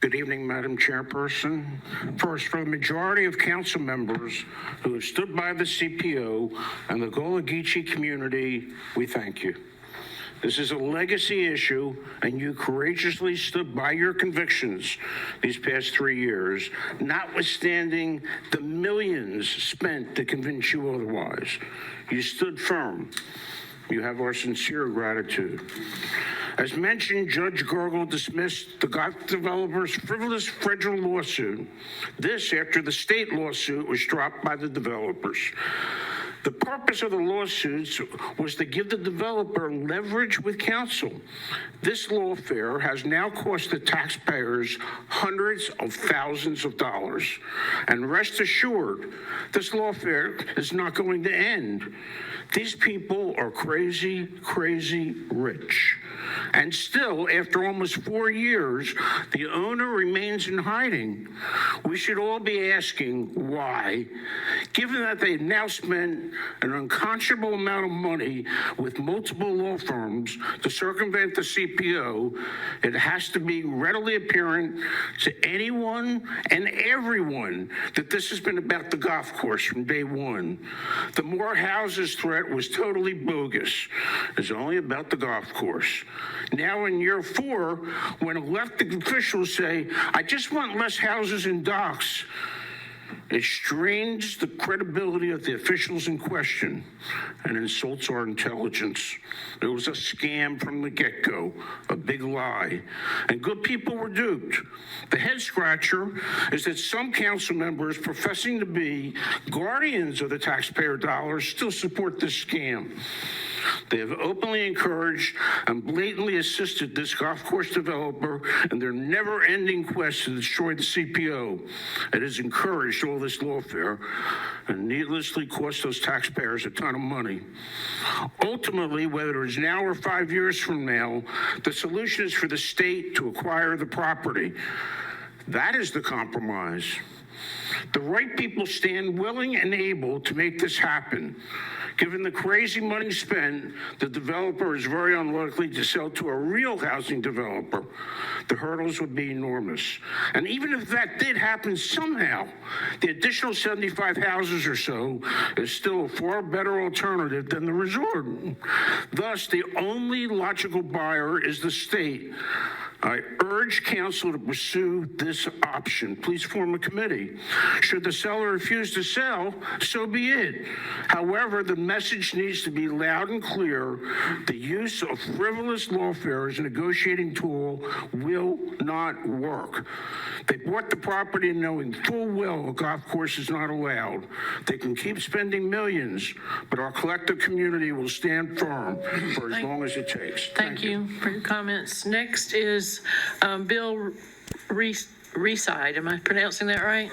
Good evening, Madam Chairperson. First, for the majority of council members who have stood by the CPO and the Gullah Geechee community, we thank you. This is a legacy issue, and you courageously stood by your convictions these past 3 years, notwithstanding the millions spent to convince you otherwise. You stood firm. You have our sincere gratitude. As mentioned, Judge Gergel dismissed the Goff developers' frivolous federal lawsuit. This after the state lawsuit was dropped by the developers. The purpose of the lawsuits was to give the developer leverage with counsel. This lawfare has now cost the taxpayers hundreds of thousands of dollars. And rest assured, this lawfare is not going to end. These people are crazy, crazy rich. And still, after almost 4 years, the owner remains in hiding. We should all be asking why. Given that they've now spent an unconscionable amount of money with multiple law firms to circumvent the CPO, it has to be readily apparent to anyone and everyone that this has been about the golf course from day one. The More Houses threat was totally bogus. It's only about the golf course. Now in year 4, when elected officials say, I just want less houses and docks, it strains the credibility of the officials in question and insults our intelligence. It was a scam from the get-go, a big lie, and good people were duped. The head scratcher is that some council members professing to be guardians of the taxpayer dollars still support this scam. They have openly encouraged and blatantly assisted this golf course developer in their never-ending quest to destroy the CPO. It has encouraged all this lawfare and needlessly cost those taxpayers a ton of money. Ultimately, whether it's now or 5 years from now, the solution is for the state to acquire the property. That is the compromise. The right people stand willing and able to make this happen. Given the crazy money spent, the developer is very unlikely to sell to a real housing developer. The hurdles would be enormous. And even if that did happen somehow, the additional 75 houses or so is still a far better alternative than the resort. Thus, the only logical buyer is the state. I urge council to pursue this option. Please form a committee. Should the seller refuse to sell, so be it. However, the message needs to be loud and clear. The use of frivolous lawfare as a negotiating tool will not work. They bought the property knowing full well a golf course is not allowed. They can keep spending millions, but our collective community will stand firm for as long as it takes. Thank you for your comments. Next is Bill Reside. Am I pronouncing that right?